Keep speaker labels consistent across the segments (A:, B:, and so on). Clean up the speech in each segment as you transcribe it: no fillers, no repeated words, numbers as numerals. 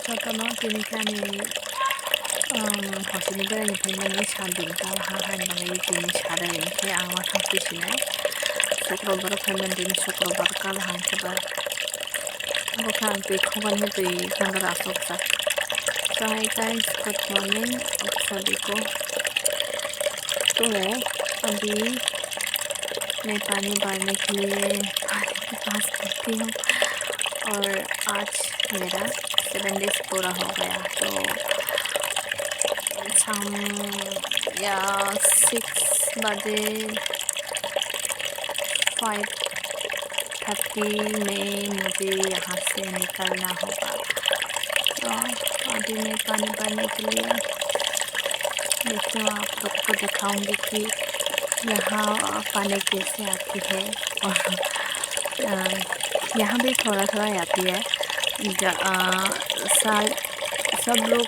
A: Sotono tinikani hosiniga nifimani sabinta hahan bangai tini sada rinke awa kampi sinai sukrobar femen dini sukrobar kal hangkeba bukan pikhogan hui tanggar asok sa. So hi guys, good morning आप सभी को। तो अभी मैं पानी भरने के लिए पानी के पास बैठी हूँ और आज मेरा 7 days पूरा हो गया। तो शाम या 6 बजे 5:30 में मुझे यहाँ से निकलना होगा। तो अभी मैं पानी भरने के लिए देखती हूँ, आप लोग को दिखाऊंगी कि यहाँ पानी कैसे आती है। और यहाँ भी थोड़ा थोड़ा आती है। सब लोग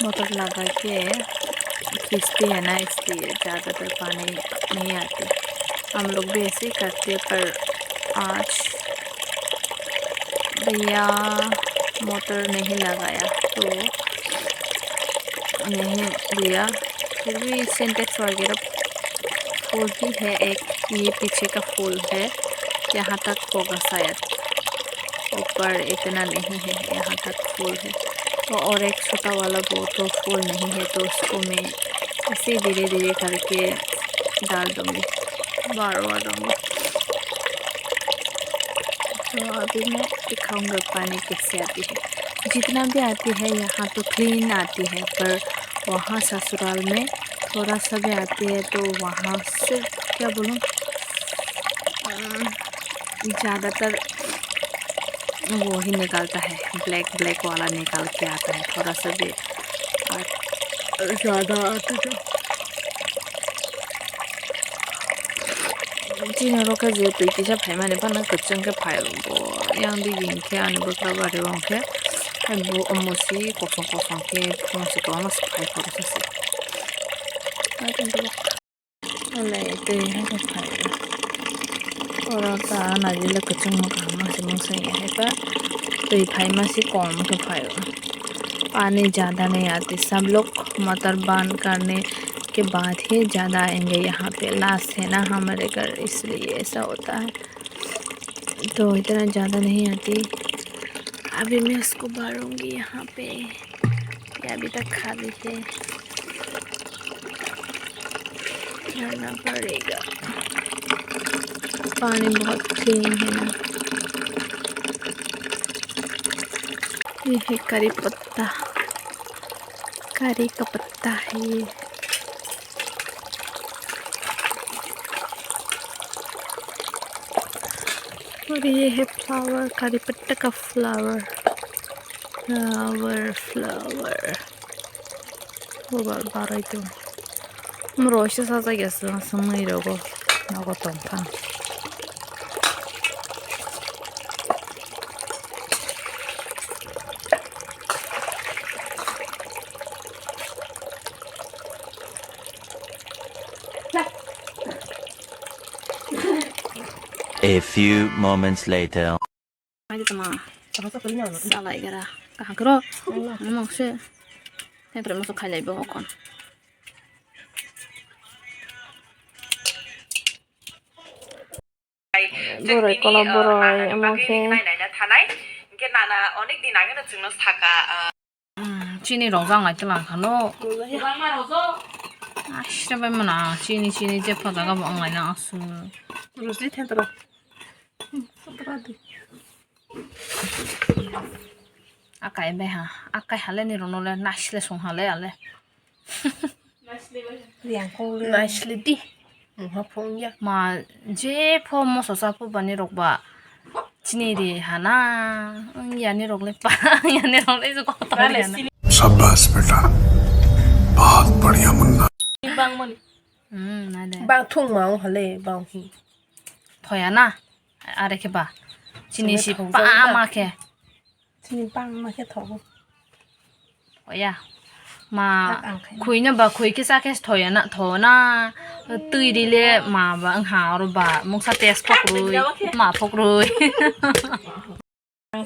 A: मोटर लगा के खींचती है ना, इसलिए ज़्यादातर पानी नहीं आती। हम लोग भी ऐसे ही करते हैं, पर आज भैया मोटर नहीं लगाया तो नहीं दिया। फिर भी सिंटेक्स वगैरह फुल ही है। एक ये पीछे का फुल है, यहाँ तक होगा शायद, ऊपर इतना नहीं है, यहाँ तक फुल है। तो और एक छोटा वाला वो तो फुल नहीं है, तो उसको मैं ऐसे धीरे धीरे करके डाल दूँगी, बार दूँगी। तो अभी मैं दिखाऊंगा पानी कैसे आती है। जितना भी आती है यहाँ तो क्लीन आती है, पर वहाँ ससुराल में थोड़ा सा भी आती है तो वहाँ सिर्फ क्या बोलूँ, ज़्यादातर वो ही निकालता है, ब्लैक वाला निकाल के आता है। थोड़ा सा भी ज़्यादा आता तो जिन का जे तो इतिजा भाई माने बना कच्चन के भाई वो yang di yingke an beberapa ada wongke bu emosi kosong ke emosi ko mas भाई पर से ले तो ये तो भाई और का नाजिल कच्चन हो का mas से है पर तो ये भाई मासी कौन के भाई पानी ज़्यादा नहीं आती। सब लोग मोटर बंद करने के बाद ही ज़्यादा आएंगे। यहाँ पे लास्ट है ना हमारे घर, इसलिए ऐसा होता है। तो इतना ज़्यादा नहीं आती। अभी मैं इसको भरूंगी यहाँ पे, ये अभी तक खाली है, भरना पड़ेगा। पानी बहुत क्लीन है ना। ये है करी पत्ता, करी का पत्ता है ये। और ये है फ्लावर, करी पत्ता का फ्लावर वो बार itu merosot saja gitu semua itu kok aku tonton.
B: A few moments later.
A: Ayo teman, salah gara, kagro, emang sih, yang termasuk kali ibu makan. Borai kalau borai emang sih. Cini rozang lagi lah kalau. Siapa yang mana? Cini cepat agak buang lagi asu. Terus di tentra. Akai beha, akai hale ni ronole nasle song hale ale. Nasle di. Ma je po mo sosa po bani rokba. Cini di hana, yani rokle pa, yani rokle itu kau tahu yana.
C: शाबाश बेटा, बहुत बढ़िया Munna.
A: ada.
D: Bang thung mau hale bang hi.
A: Thoya na, are ke ba. Cini si pa ma ke.
D: Sini bang ma ke thong.
A: Thoya, mà khui nhá bà khui cái cái thôi na tươi đi lệ mà bà ăn hào rồi bà mong sao test phọc rồi mà phọc rồi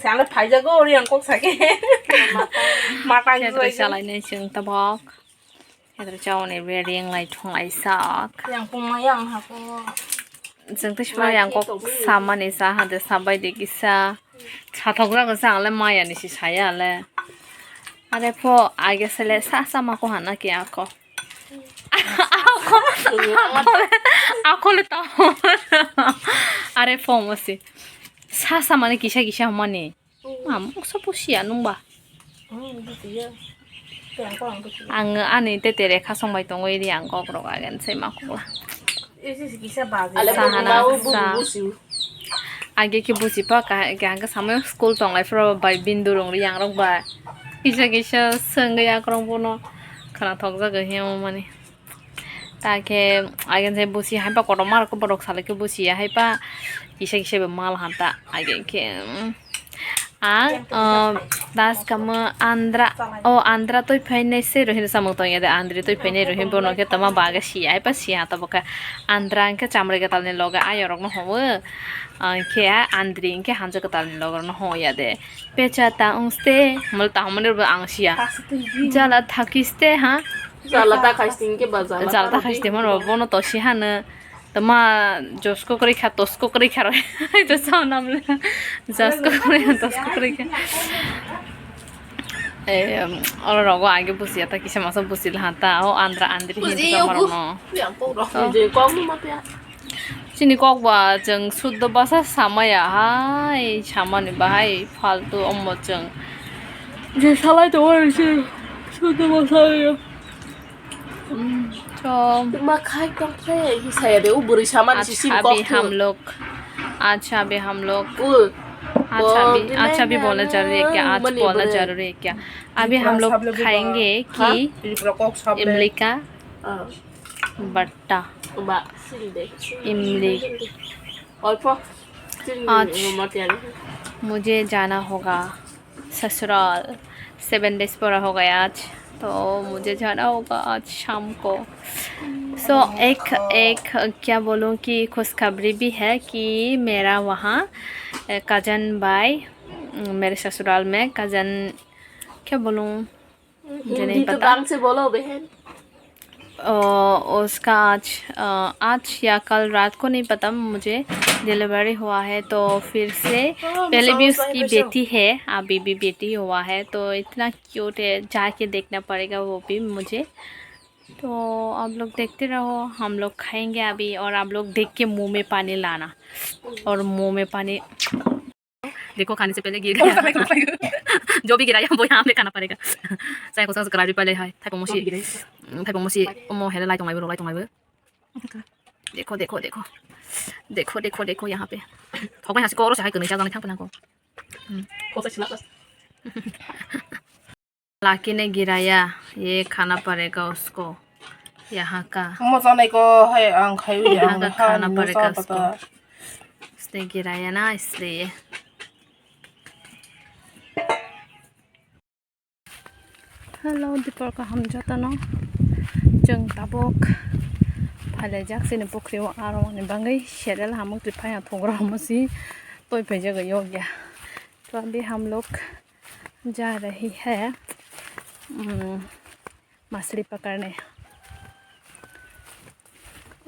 D: sáng là phải ra cô riêng cũng phải cái mà tay
A: thế
D: rồi
A: tôi sẽ lại nên chừng ta bọc thế tôi cho này về riêng lại thùng lại sạc
D: riêng cũng mấy yang hả cô
A: chừng tôi sẽ yang có sama này sa hả để sa bay đi cái sa cha thọc ra cái sang lại mai này chỉ sai à lại à đây po ai cái sẽ sa sama có hẳn là kia có aku le tau are form asi sa sa mane kisha mane mam so pusia numba ang ani te tere kha song bai tong oi ri ang ko ro ga gan sei ma ko la age ki busi pa ka gang ka samay school tong lai fro bai bindu rong ri yang rong ba kisha seng ga ya krong bono khana thok ja ga hiam mane ताकि आगे से busy है पा कोटो मार को बड़ों साले के बुसी है पा किसे बेमाल हांता आगे के दास कम आंध्रा तो फैने से रोहिन समूह तो ये आंध्री तो फैने रोहिन बोनो के तमा बागे सिया है पा सिया तब का आंध्रा के चामड़े के तालने लोग आयो रोग न हो के आंध्री के हांजो के तालने लोग न हो या दे पेचाता उनसे मलता हमने आंशिया जला थकिस्ते हाँ
D: Zalata kasting ke bazar.
A: Zalata kasting mana bono tosi hana, tama josko kori kha tosko kori kha rohe. Itu sao namle, josko kori tosko kori kha. Orang rogo age busi ata kisah masa busi lah ta, oh andra andri hindi sama rono. Sini kok ba jeng sudah bahasa sama ya, hai sama nih bahai faltu omot jeng. Jadi salah itu orang sih sudah bahasa ya. तो
D: मखाई complaint ही सही है वो बुरी सामान system को
A: अच्छा भी हम लोग अच्छा भी बोलना जरूरी है क्या आज बोलना जरूरी है क्या अभी हम लोग खाएंगे कि इमली का बट्टा इमली आज मुझे जाना होगा ससुराल 7 days पूरा हो गया आज तो मुझे जाना होगा आज शाम को एक क्या बोलूँ कि खुशखबरी भी है कि मेरा वहाँ कज़न भाई मेरे ससुराल में कज़न क्या बोलूँ मुझे नहीं पता
D: से बोलो बहन
A: उसका आज या कल रात को नहीं पता मुझे डिलीवरी हुआ है तो फिर से पहले भी उसकी बेटी है अभी भी बेटी हुआ है तो इतना क्यूट है जाके देखना पड़ेगा वो भी मुझे तो आप लोग देखते रहो हम लोग खाएंगे अभी और आप लोग देख के मुंह में पानी लाना और मुंह में पानी देखो खाने से पहले गिर गया जो भी गिराया वो यहाँ पे खाना पड़ेगा चाहे कुछ सब्सक्राइब पहले है थाई मोसी ओमो हेला लाइट लाइट देखो देखो देखो देखो देखो देखो यहाँ पे थोड़ा यहाँ से कोरो चाहे करने जाने खाने को लाकी ने गिराया ये खाना पड़ेगा उसको यहाँ का यहाँ का खाना पड़ेगा उसको उसने गिराया ना इसलिए हेलो दीपर का हम जाता ना जंग ताबक फाले जाक से पुखरी आरो ने बांगई शेरल हम ट्रिपाया थोगरा मसी तो पे जगह हो गया तो अभी हम लोग जा रही है मछली पकड़ने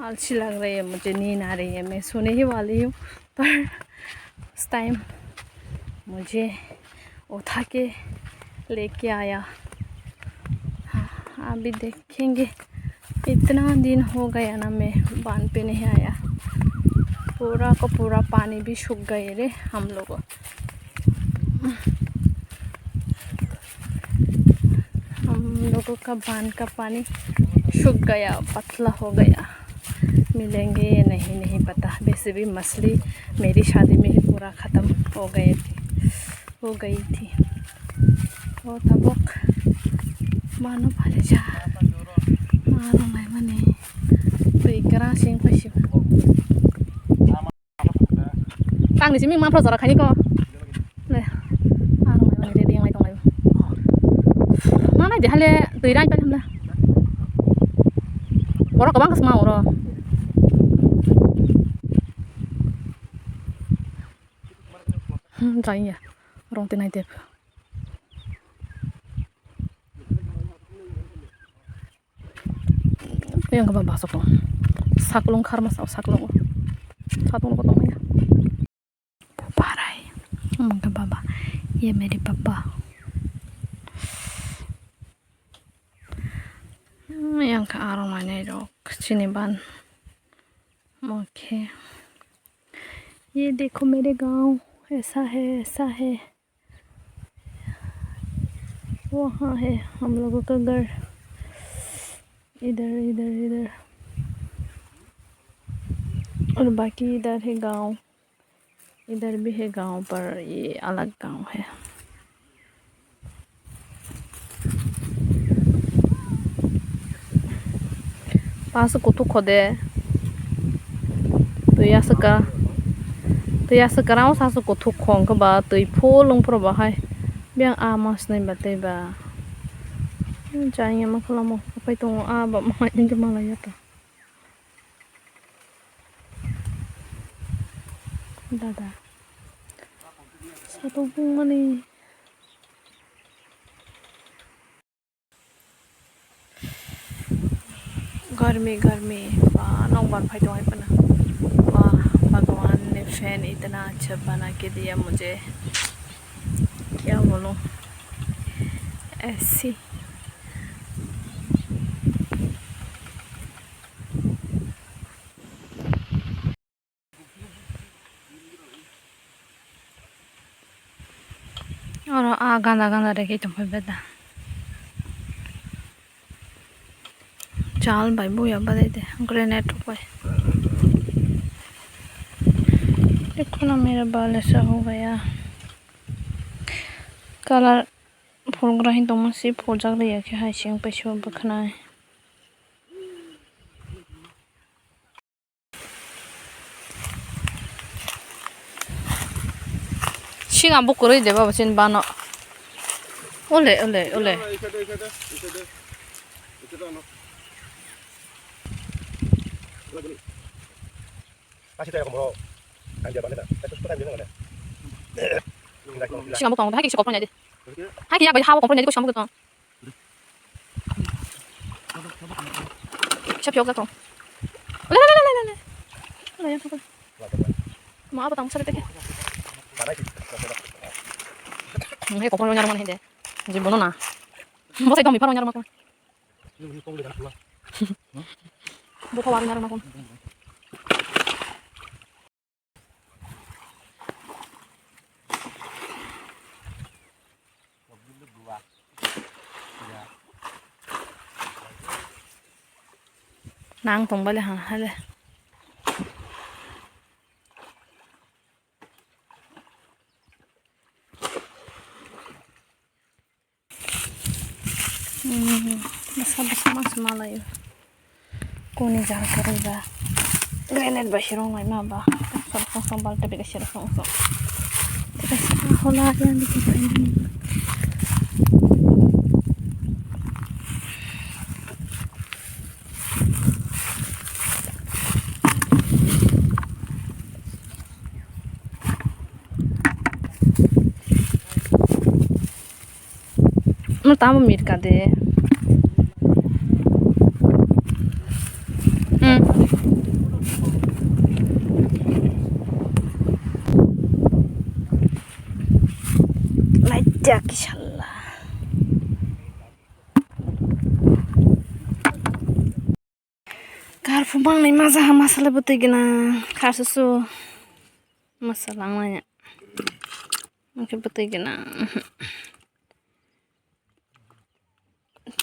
A: आलसी लग रही है मुझे नींद आ रही है मैं सोने ही वाली हूँ पर उस टाइम मुझे उठा के लेके आया अभी देखेंगे इतना दिन हो गया ना मैं बांध पे नहीं आया पूरा का पूरा पानी भी सूख गए रे हम लोग का बांध का पानी सूख गया पतला हो गया मिलेंगे या नहीं पता वैसे भी मछली मेरी शादी में ही पूरा ख़त्म हो गई थी तो तबक मानो भाले जा मानो मैं मने तो इकरा सिंह पशिव तांग निसिमी मा प्रोजरा खानी को ले मानो मैं मने ready yang lai tong lai mana dia hale
E: tùy ra phải làm là bỏ ra có băng cái màu rồi chạy nhỉ rong tên này đẹp yang ke bawah sok saklong karma saklong satu लोग तो मैं पापा रहा है उनका पापा ये मेरे पापा yang ke arah mana itu sini ban okay ये देखो मेरे गांव ऐसा है वहाँ है हम लोगों का घर इधर और बाकी इधर है गांव इधर भी है गांव पर ये अलग गांव है पास कुतु खोदे तो या sekarang sasu kutu khong ka ba tui pholong pro ba hai biang amas nei batai ba jainya maklamo pai tong a ba ma inge malaya ta dada satu bunga nih गर्मी नौ बार फाइट है पना वाह भगवान ने fan इतना अच्छा बना के दिया मुझे क्या बोलूं ऐसी और गंदा रखे तुम बेटा चाल भाई वो यार बदे थे ग्रेनेड पे देखो ना मेरा बाल ऐसा हो गया कलर फूल ग्रही तो मसी फूल जग रही है कि हाई सिंह पैसे बखना है सिंह आप बुक रही दे बाबा चिन बानो ओले siapa kong hai ki sikop nya di hai ki ya ba hawo kong nya di ko shamu ko siapa yoga kong le ya ko ma apa tamu sabe te he ko nya ron he de je bono na mo sai domi paro nya ron ko bu ko war nya ron ko nang tong bale ha hale bersama semala ya kuni jar kerja granat basirong mai ma ba song bal tapi kasih song hola yang dikita ini tamu mir ka de lajak insyaallah kar fumang ni masalah betul gina kar susu masalah namanya mungkin betul gina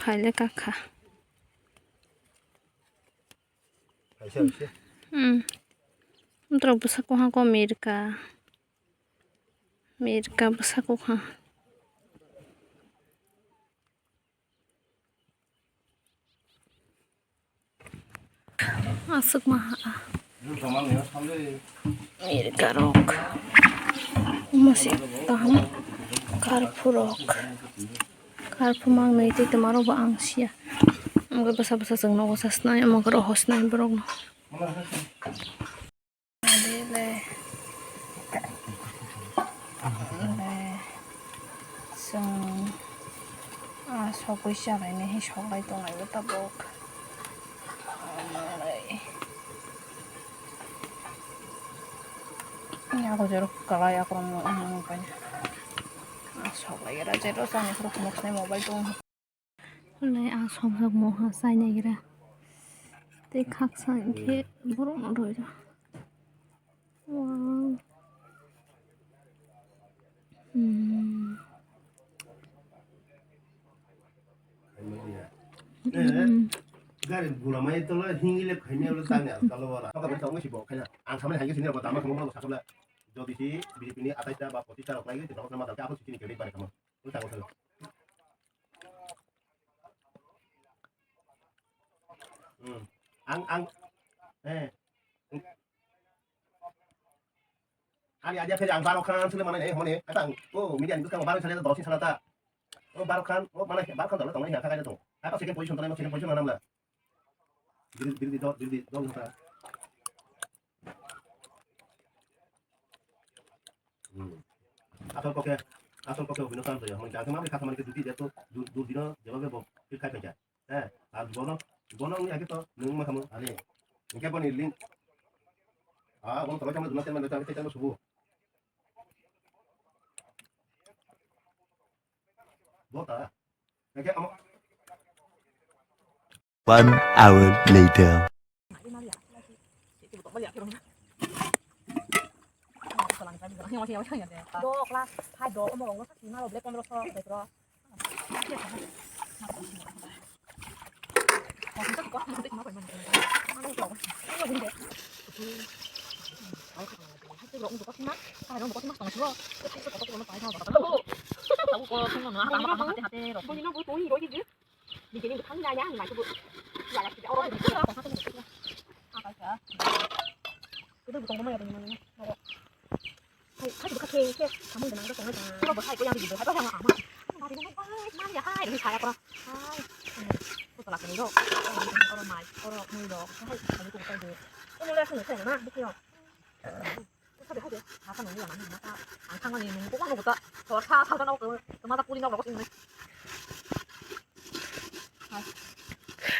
E: pale kakak terus bisa kok aku Amerika bisa kok asuk mah Amerika rok masih tahu karpurok Karpumang na iti tamaro ba ang siya. Ang basa-basa sang nakasas na yung mga rohos na yung barog no. Adile. Sang sokoy siya rin eh. Sokay ito nga yung tabok. Ini aku jeruk kalaya aku mau ngomong pa niya. Sokay gira jeruk sana jeruk moks na mobile tuh. Wala ang somsak mo ha sa niya gira. Te khak sa ke borong no roja. Wow.
F: Garin gula mai itu lah hingile kayaknya lu tanya kalau orang apa kita ngomong sih bok kayaknya angsamnya hanya sini pertama kamu mau sakit lah jadi sih bini atas dah bapak kita lagi di tempat nama apa sih sini kiri pada kamu lu tahu kalau ang Ali aja kerja ang barokan sila mana mana atang oh median itu kan barokan sila dosin salata oh barokan oh mana barokan dulu tong ini kakak itu apa second position tong second position mana lah diri do sa asal koke binosan tuh ya mun jangan mari kata mari duti dia tuh dur dino jawabnya bo kai penja al bono ni age to nung ma kamu ale ngke boni link bono tolo kamu dunate man data kita subuh bota ngke amo
B: 1 hour later.
A: Dok lah, hai dok mau ngomong sakit malu beli kontrol so, betul.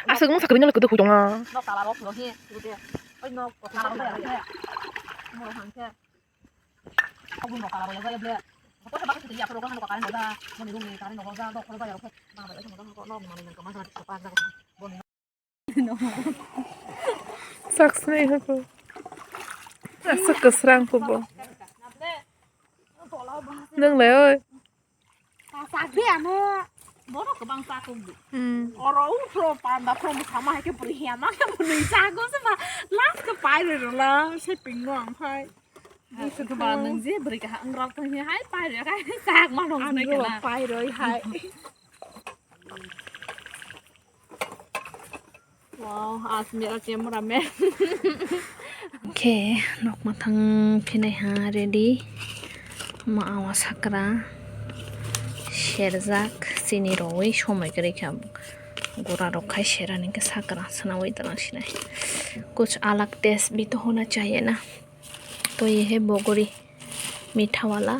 D: Asal mo sa kanila ko dito nga. Saksne ako. Asa kasrang ko ba? Nang leo.
A: Sabi ano? Bono ke bangsa aku. Orang pro panda pro sama ke berian mak yang beri jago sama las ke pai rồi lah, saya bingung hai. Itu ke bandung je beri ke angrok tu ni hai pai rồi kan sag mà nong này ke lah. Pai rồi hai. Wow, asmira cem rame.
E: Okay, nok matang pinay ha ready. Maawa sakra. शेरजाक सिनी रोई समय करे क्या गोरा रखा है शेरानी के साकरा सना वही तरह से नहीं कुछ अलग टेस्ट भी तो होना चाहिए ना तो ये है बोगरी मीठा वाला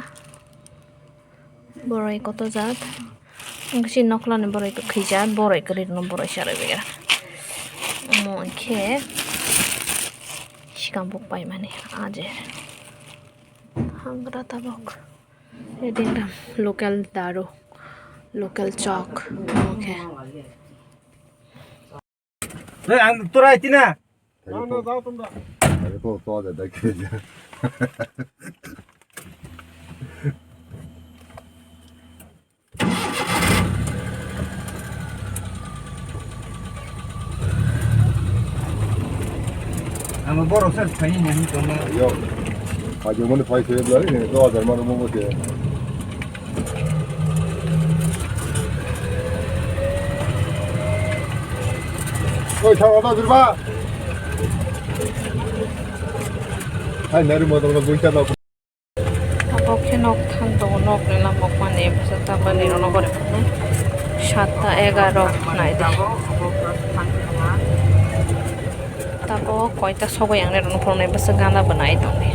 E: बोराई को तो जात किसी नकला ने बोराई को खींचा बोराई करे न बोराई शारे वगैरह मोंखे शिकाम बुक पाई मैंने आज हंगरा तबक ये देखना लोकल दारू local chalk okay
F: তোরা আইতি না
C: না যাও তোমরা আরে তো দেখে যা
F: আমার বড় স্যার খাই না তো না
C: ইয়ো আজ মনে ফাইছে বলে নে 2000 মানে মঙ্গতে oi chawada durba ai naru modal na buita na
E: apok ke nok thang to nok le na mok mane basa ta ba ni no gore 7:11 naide. Tapo koita sogo yang ne ron phone bas gana banai doni.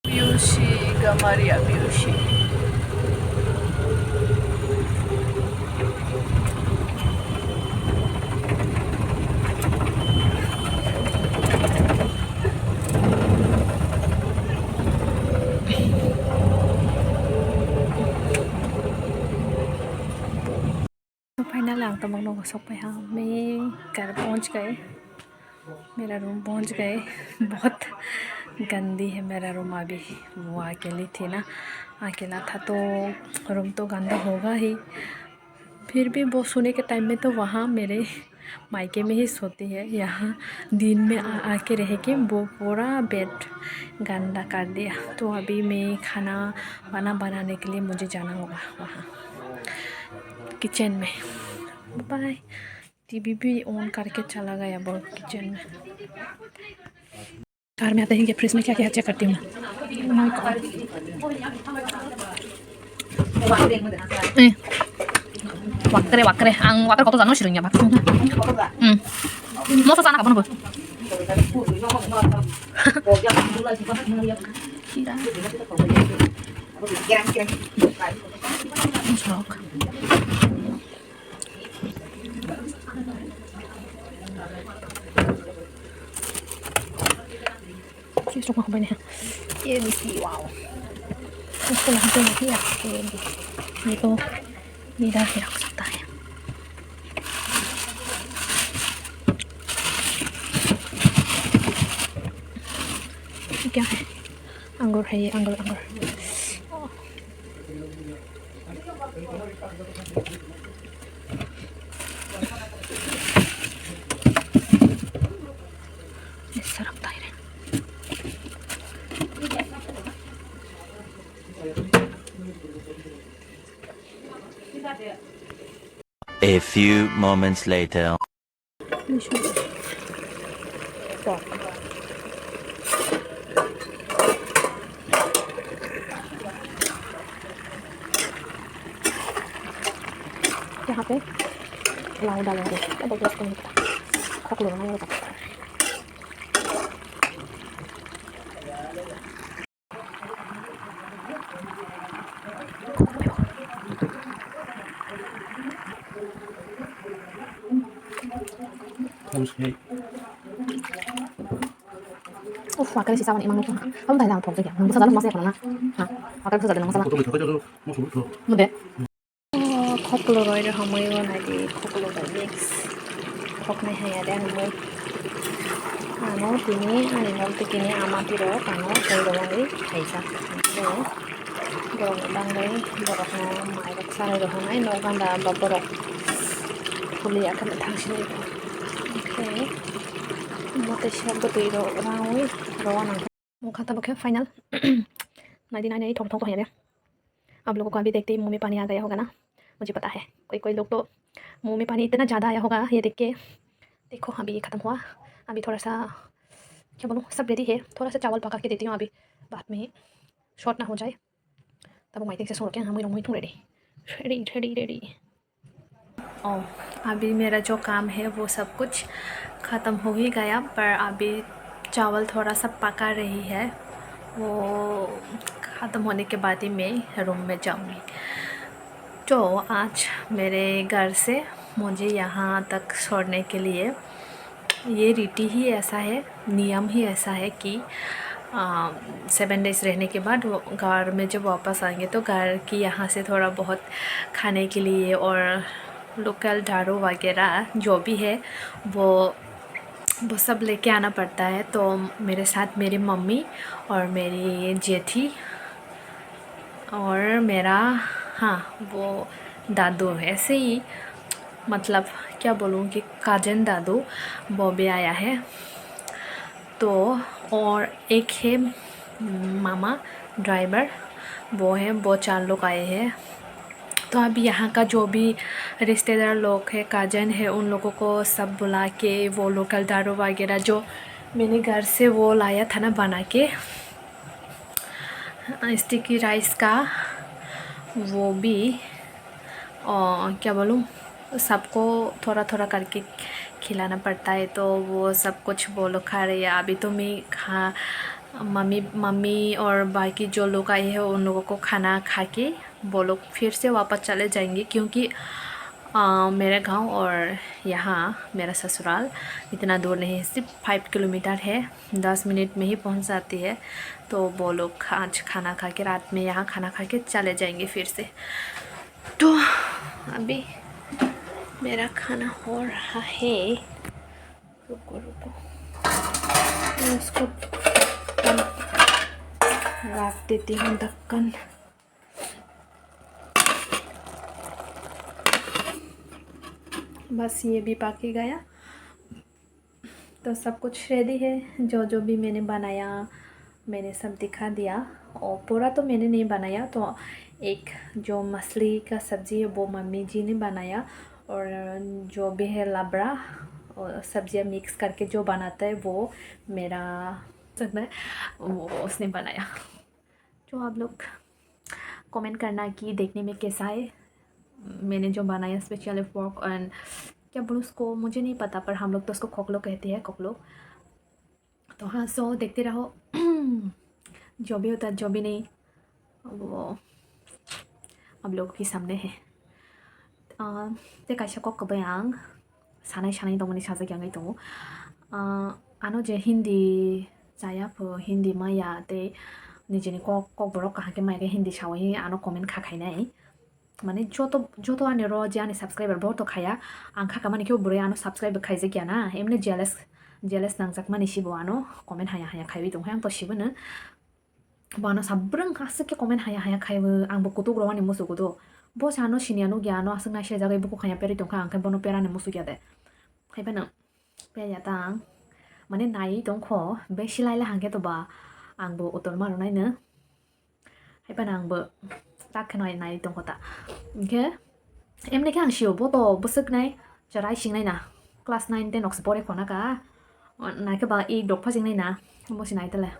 A: Biushi Gamaria Biushi.
E: तो final हम तुम लोगों को पे मैं घर पहुंच गए, मेरा रूम पहुंच गए। बहुत गंदी है मेरा रूम अभी। वो अकेली थी ना, अकेला था तो रूम तो गंदा होगा ही। फिर भी वो सोने के टाइम में तो वहाँ मेरे मायके में ही सोती है। यहाँ दिन में आके रह के वो पूरा बेड गंदा कर दिया। तो अभी मैं खाना वाना बनाने के लिए मुझे जाना होगा वहाँ किचन में। बाय। टीवी भी ऑन करके चला गया वो किचन में। कार में आते हैं कि फ्रिज में क्या क्या चेक करती हूँ मैं। wakre wakre ang wakre koto zano shirin ya ba mo sa sana ka bono Isok ako ba niya? ABC, wow. Gusto lang ito nahiyak. Dito, nilahiyak sa tayo. क्या है? अंगूर है ये, अंगूर अंगूर। ऐसा रखता है।
B: A few moments later.
E: यहाँ पे पुलाव डालेंगे। क्या बोलते हैं इसको, नहीं पता। खोखलो नहीं पता। wakil sisawan imang mutu. Kamu dah dah thok ya. Nunggu sadar masih apa na? Ha? Wakil sadar nunggu sadar. Mude. खोखलो रोइर हमय बनाइदि खोखलो द मिक्स खोखनाय हाया दे हमय आनो तिनि आनि नलति किनि आमातिर कानो ओइरवाङै हाइसा गरम बांगाय बरखना माइरक साराय रहनाय नगान्दा बा बरक फुलि आखान थांसिनि ओके मते शब्द तैरो रावै रवाना मुखा तबके फाइनल 99 ठोक ठोक है। आप लोगों को अभी देखते ही मुंह में पानी आ गया होगा ना, मुझे पता है। कोई लोग तो मुंह में पानी इतना ज़्यादा आया होगा ये देख के। देखो अभी ये ख़त्म हुआ। अभी थोड़ा सा क्या बोलूँ, सब रेडी है। थोड़ा सा चावल पका के देती हूँ अभी, बाद में शॉर्ट ना हो जाए। तब माइक से सुन के हम मुँह रेडी रेडी रेडी रेडी। और अभी मेरा जो काम है वो सब कुछ ख़त्म हो ही गया, पर अभी चावल थोड़ा सा पका रही है। वो ख़त्म होने के बाद ही मैं रूम में जाऊँगी। तो आज मेरे घर से मुझे यहाँ तक छोड़ने के लिए ये रीति ही ऐसा है, नियम ही ऐसा है कि 7 डेज़ रहने के बाद घर में जब वापस आएंगे तो घर की यहाँ से थोड़ा बहुत खाने के लिए और लोकल दारू वगैरह जो भी है वो सब लेके आना पड़ता है। तो मेरे साथ मेरी मम्मी और मेरी जेठी
A: और मेरा हाँ वो दादू ऐसे ही मतलब क्या बोलूँ कि काजन दादू वो भी आया है। तो और एक है मामा ड्राइवर, वो है, वो 4 लोग आए हैं। तो अब यहाँ का जो भी रिश्तेदार लोग है, काजन है, उन लोगों को सब बुला के वो लोकल दारू वगैरह जो मैंने घर से वो लाया था ना बना के स्टिकी राइस का, वो भी और क्या बोलूँ सबको थोड़ा थोड़ा करके खिलाना पड़ता है। तो वो सब कुछ वो लोग खा रहे हैं। अभी तो मैं मम्मी और बाकी जो लोग आए हैं उन लोगों को खाना खा के वो लोग फिर से वापस चले जाएंगे, क्योंकि मेरा गांव और यहाँ मेरा ससुराल इतना दूर नहीं है, सिर्फ 5 किलोमीटर है, 10 मिनट में ही पहुंच जाती है। तो वो लोग आज खाना खा के रात में यहाँ खाना खा के चले जाएंगे फिर से। तो अभी मेरा खाना हो रहा है, रुको मैं इसको रख देती हूँ ढक्कन। बस ये भी पक गया, तो सब कुछ रेडी है। जो जो भी मैंने बनाया मैंने सब दिखा दिया, और पूरा तो मैंने नहीं बनाया। तो एक जो मछली का सब्ज़ी है वो मम्मी जी ने बनाया, और जो भी है लाबड़ा और सब्जियां मिक्स करके जो बनाता है वो मेरा वो उसने बनाया। जो आप लोग कमेंट करना कि देखने में कैसा है मैंने जो बनाया, स्पेशली पोर्क एंड क्या बोलूँ उसको मुझे नहीं पता, पर हम लोग तो उसको खोखलो कहते हैं, खोखलो। तो हाँ, सो देखते रहो। जो भी होता है जो भी नहीं वो अब लोगों के सामने है। 제가 시작과 그냥 사나이 동문이 사서 경이 또 아노 제 hindi saya pu hindi maya te निजेनि কক बरक कहाँके माइके हिंदी छावही आनो कमेन्ट खाखाइ नाइ माने जो तो आने रो जे आने सब्सक्राइबर बहुत खाया आं खाका माने क्यों बुरे आनो सब्सक्राइबर खाइजे क्या ना एमने जेलस नांजाक माने सिबो आनो कमेन्ट हाया खाइबि दं आं तो सिबोनो बानो साब्रं खासे के कमेन्ट हाया खाइबो आं बो कुतु ग्रवानि मुसु कुतु बो सानो सिनियानो ग्यानो आसं नाइ सेजागै बो खाया पेरि दं आं खाइ बनो पेराने मुसु ग्या दे खाइबानो पेया तां माने नाइ दं ख बे सिलाइला हांगे तो बा आंबो उतल मारो नाइनो खाइबानो आंबो ताखनाय नाइ दं खता ओके एमने के आं सियो बोतो बसक नाइ जराइ सिंनाइ ना क्लास 9 10 ऑक्स परे खना का नाइके बा एक डॉग फासिंग नाइ ना मोसि नाइ तले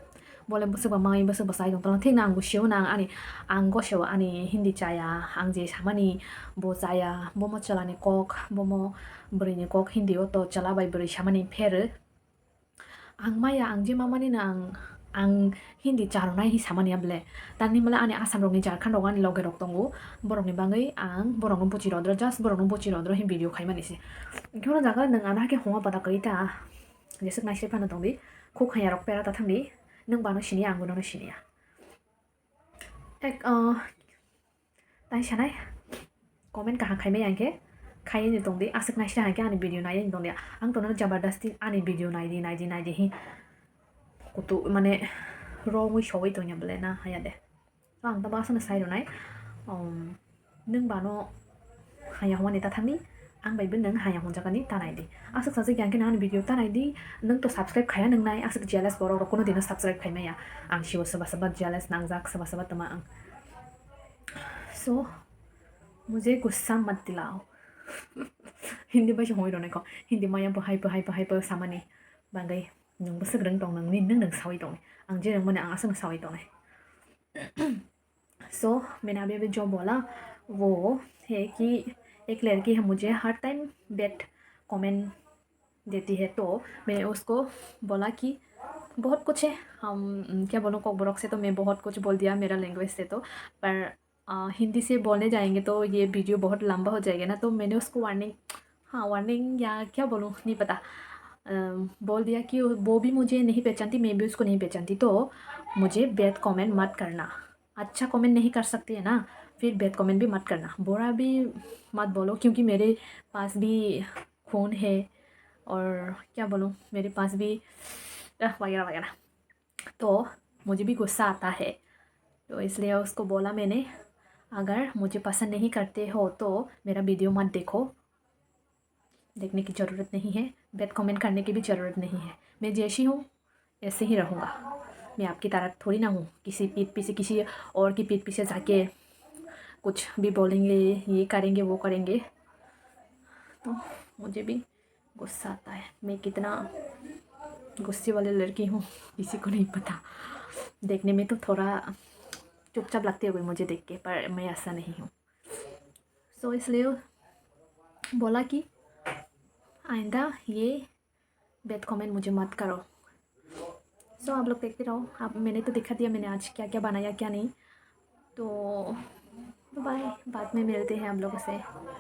A: बोले बसक बा माइ बसक बसाइ दं तला थिक ना आंगु सियो ना आनि आंगो सियो आनि हिंदी चाया आं जे सामानि बो चाया बोमो चलाने कक बोमो बरिने कक हिंदी ओतो चला बाइ बरि सामानि फेर आं माया आं जे मामानि ना आं हिंदी चारनाइ हि सामानि आबले तानि मला आनि आसाम रंनि झारखण्ड रंग आनि लगे रक दंगु बरंनि बाङै आं बरंनो बुचि रद्र जास्ट बरंनो बुचि रद्र हि भिडिअ खाइमानिसि इखौनो जागा नों आना के हवा पता करिता जेसक नाइसे फानो दंदि खुखाया रक पेरा ता थांदि नों बानो सिनि आंबो ननो सिनिया एक ताइ सानाय कमेन्ट कहा खाइमै आंके खाइने दंदि आसक नाइसे हांके आनि भिडिअ नाइ दंदि आं तनो जबरदस्ती आनि भिडिअ नाइदि हि कुतु माने रङै सबै दंया बले ना हाया दे आं दा बासनो साइरो नाइ नों बानो हाया हवानि ता थांनि आं बाइबो नों हाया हनजागानि तानाइदि आसक सासे ग्यानके नानि भिडिअ तानाइदि नों तो सब्सक्राइब खाया नों नाइ आसक जेलस बरो रकोनो दिनो सब्सक्राइब खाइमाया आं सिव सबा जेलस नांजाक सबा तमा आं सो मुझे गुस्सा मत दिलाओ हिंदी बाइसे हoi दं नाइको हिंदी माया बहाय सामानि बांगै नोंबो सग्रं दं नों सावै दं आं जे मोने आं आसंग सावै दं सो मैंने अभी जो बोला वो है कि एक लड़की है मुझे हर टाइम बैड कमेंट देती है, तो मैंने उसको बोला कि बहुत कुछ है हम क्या बोलूँ कोकबरक से तो मैं बहुत कुछ बोल दिया मेरा लैंग्वेज से तो, पर हिंदी से बोलने जाएंगे तो ये वीडियो बहुत लंबा हो जाएगा ना। तो मैंने उसको वार्निंग या क्या बोलूँ नहीं पता बोल दिया कि वो भी मुझे नहीं पहचानती मैं भी उसको नहीं पहचानती, तो मुझे बैड कमेंट मत करना। अच्छा कमेंट नहीं कर सकती है ना, फिर बैड कमेंट भी मत करना, बुरा भी मत बोलो, क्योंकि मेरे पास भी खून है और क्या बोलूँ मेरे पास भी वगैरह वगैरह। तो मुझे भी गुस्सा आता है तो इसलिए उसको बोला मैंने, अगर मुझे पसंद नहीं करते हो तो मेरा वीडियो मत देखो, देखने की ज़रूरत नहीं है, बैड कमेंट करने की भी ज़रूरत नहीं है। मैं जैसी हूँ ऐसे ही रहूँगा। मैं आपकी तरह थोड़ी ना हूँ किसी पीठ पीछे, किसी और की पीठ पीछे जाके कुछ भी बोलेंगे, ये करेंगे वो करेंगे, तो मुझे भी गुस्सा आता है। मैं कितना गुस्से वाली लड़की हूँ किसी को नहीं पता। देखने में तो थोड़ा चुपचाप लगती होगी मुझे देख के, पर मैं ऐसा नहीं हूँ। सो इसलिए बोला कि आइंदा ये बैड कमेंट मुझे मत करो। सो आप लोग देखते रहो। आप मैंने तो दिखा दिया मैंने आज क्या क्या बनाया क्या नहीं। तो बाय, बाद में मिलते हैं आप लोगों से।